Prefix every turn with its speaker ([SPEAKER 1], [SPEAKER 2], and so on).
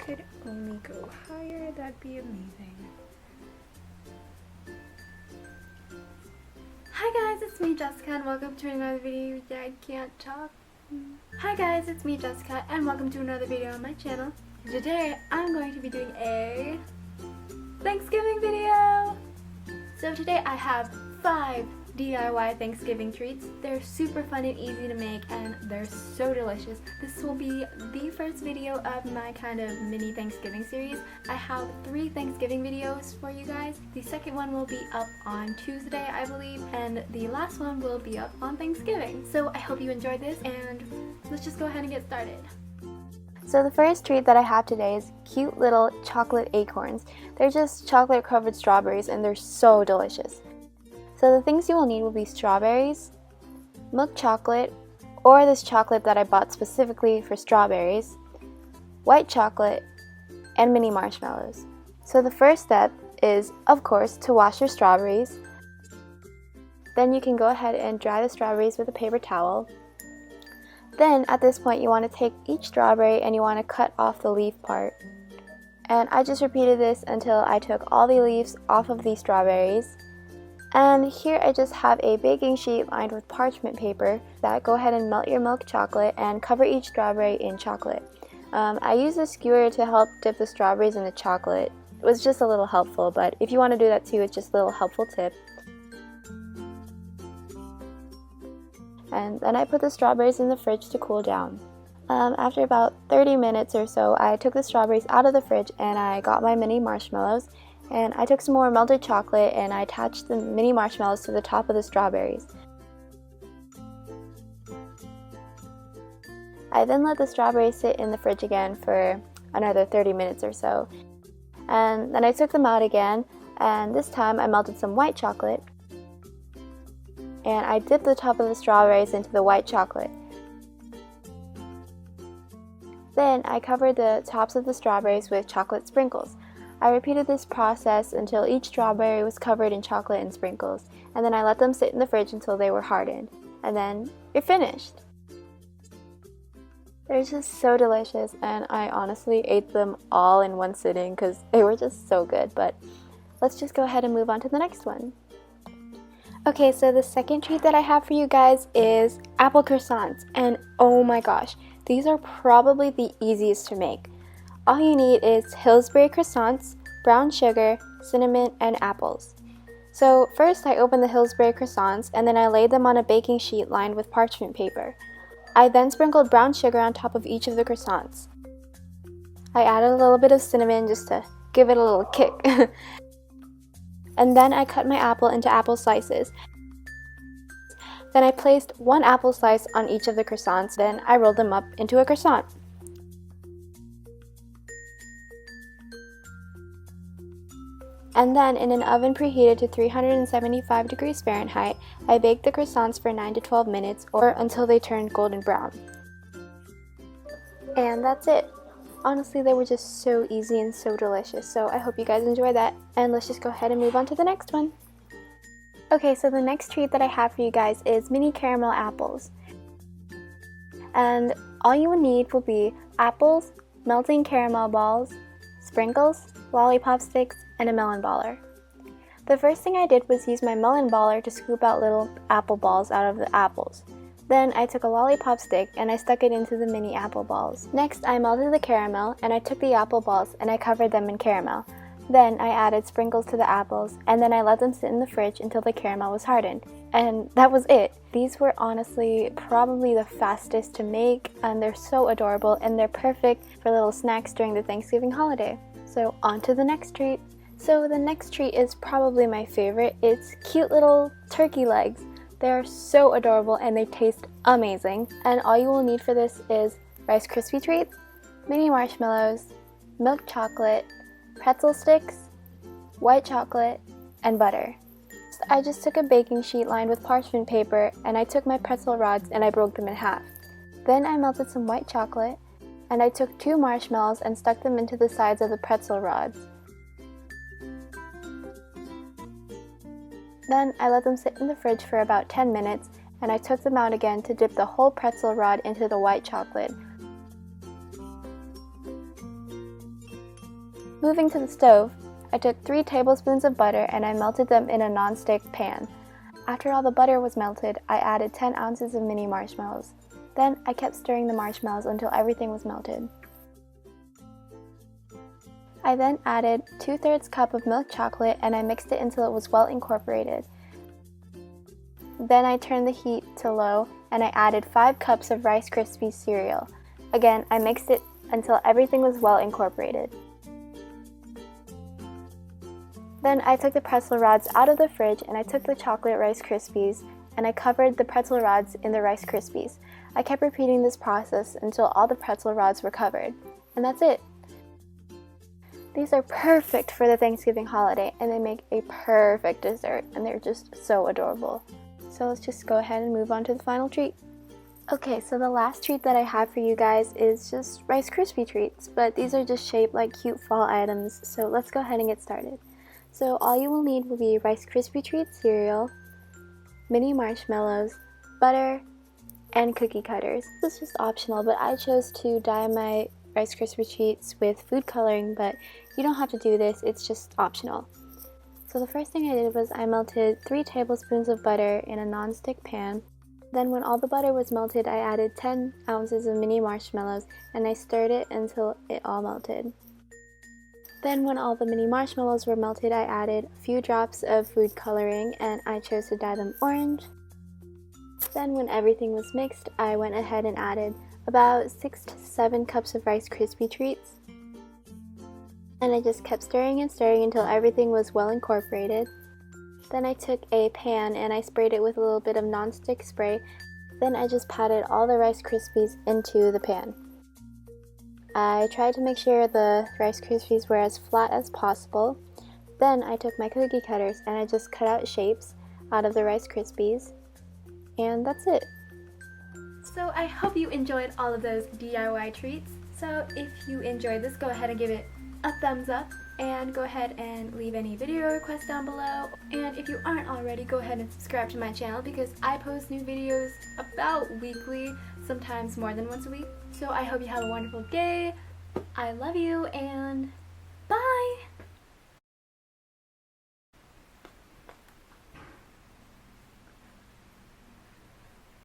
[SPEAKER 1] could only go higher, that'd be amazing. Hi guys, it's me Jessica and welcome to another video. I can't talk. Hi guys, it's me Jessica and welcome to another video on my channel. Today I'm going to be doing a Thanksgiving video. So today I have 5 DIY Thanksgiving treats. They're super fun and easy to make and they're so delicious. This will be the first video of my kind of mini Thanksgiving series. I have 3 Thanksgiving videos for you guys. The second one will be up on Tuesday, I believe, and the last one will be up on Thanksgiving. So I hope you enjoyed this and let's just go ahead and get started.
[SPEAKER 2] So the first treat that I have today is cute little chocolate acorns. They're just chocolate covered strawberries and they're so delicious. So the things you will need will be strawberries, milk chocolate, or this chocolate that I bought specifically for strawberries, white chocolate, and mini marshmallows. So the first step is, of course, to wash your strawberries. Then you can go ahead and dry the strawberries with a paper towel. Then at this point you want to take each strawberry and you want to cut off the leaf part. And I just repeated this until I took all the leaves off of these strawberries. And here I just have a baking sheet lined with parchment paper. Go ahead and melt your milk chocolate and cover each strawberry in chocolate. I use a skewer to help dip the strawberries in the chocolate. It was just a little helpful, but if you want to do that too, it's just a little helpful tip. And then I put the strawberries in the fridge to cool down. After about 30 minutes or so, I took the strawberries out of the fridge and I got my mini marshmallows. And I took some more melted chocolate and I attached the mini marshmallows to the top of the strawberries. I then let the strawberries sit in the fridge again for another 30 minutes or so. And then I took them out again, and this time I melted some white chocolate. And I dipped the top of the strawberries into the white chocolate. Then I covered the tops of the strawberries with chocolate sprinkles. I repeated this process until each strawberry was covered in chocolate and sprinkles, and then I let them sit in the fridge until they were hardened. And then you're finished! They're just so delicious, and I honestly ate them all in one sitting because they were just so good, but let's just go ahead and move on to the next one. Okay, so the second treat that I have for you guys is apple croissants, and oh my gosh, these are probably the easiest to make. All you need is hilsbury croissants, brown sugar, cinnamon, and apples. So first I opened the hilsbury croissants and then I laid them on a baking sheet lined with parchment paper. I then sprinkled brown sugar on top of each of the croissants. I added a little bit of cinnamon just to give it a little kick. And then I cut my apple into apple slices. Then I placed 1 apple slice on each of the croissants, then I rolled them up into a croissant. And then in an oven preheated to 375 degrees Fahrenheit, I baked the croissants for 9 to 12 minutes or until they turned golden brown. And that's it. Honestly, they were just so easy and so delicious, so I hope you guys enjoy that. And let's just go ahead and move on to the next one. Okay, so the next treat that I have for you guys is mini caramel apples. And all you will need will be apples, melting caramel balls, sprinkles, lollipop sticks, and a melon baller. The first thing I did was use my melon baller to scoop out little apple balls out of the apples. Then I took a lollipop stick and I stuck it into the mini apple balls. Next I melted the caramel and I took the apple balls and I covered them in caramel. Then I added sprinkles to the apples and then I let them sit in the fridge until the caramel was hardened. And that was it. These were honestly probably the fastest to make and they're so adorable and they're perfect for little snacks during the Thanksgiving holiday. So on to the next treat. So the next treat is probably my favorite. It's cute little turkey legs. They are so adorable and they taste amazing. And all you will need for this is Rice Krispie treats, mini marshmallows, milk chocolate, pretzel sticks, white chocolate, and butter. I just took a baking sheet lined with parchment paper and I took my pretzel rods and I broke them in half. Then I melted some white chocolate and I took 2 marshmallows and stuck them into the sides of the pretzel rods. Then I let them sit in the fridge for about 10 minutes and I took them out again to dip the whole pretzel rod into the white chocolate. Moving to the stove, I took 3 tablespoons of butter and I melted them in a non-stick pan. After all the butter was melted, I added 10 ounces of mini marshmallows. Then I kept stirring the marshmallows until everything was melted. I then added 2/3 cup of milk chocolate and I mixed it until it was well incorporated. Then I turned the heat to low and I added 5 cups of Rice Krispies cereal. Again, I mixed it until everything was well incorporated. Then I took the pretzel rods out of the fridge and I took the chocolate Rice Krispies and I covered the pretzel rods in the Rice Krispies. I kept repeating this process until all the pretzel rods were covered. And that's it. These are perfect for the Thanksgiving holiday and they make a perfect dessert and they're just so adorable. So let's just go ahead and move on to the final treat. Okay, so the last treat that I have for you guys is just Rice Krispie treats, but these are just shaped like cute fall items, so let's go ahead and get started. So all you will need will be Rice Krispie treat cereal, mini marshmallows, butter, and cookie cutters. This is just optional, but I chose to dye my Rice Krispie treats with food coloring, but you don't have to do this, it's just optional. So the first thing I did was I melted 3 tablespoons of butter in a non-stick pan. Then when all the butter was melted, I added 10 ounces of mini marshmallows and I stirred it until it all melted. Then when all the mini marshmallows were melted, I added a few drops of food coloring and I chose to dye them orange. Then when everything was mixed, I went ahead and added about 6 to 7 cups of Rice Krispie treats. And I just kept stirring and stirring until everything was well incorporated. Then I took a pan and I sprayed it with a little bit of non-stick spray. Then I just patted all the Rice Krispies into the pan. I tried to make sure the Rice Krispies were as flat as possible. Then I took my cookie cutters and I just cut out shapes out of the Rice Krispies. And that's it.
[SPEAKER 1] So I hope you enjoyed all of those DIY treats. So if you enjoyed this, go ahead and give it a thumbs up and go ahead and leave any video requests down below. And if you aren't already, go ahead and subscribe to my channel because I post new videos about weekly, sometimes more than once a week. So I hope you have a wonderful day. I love you and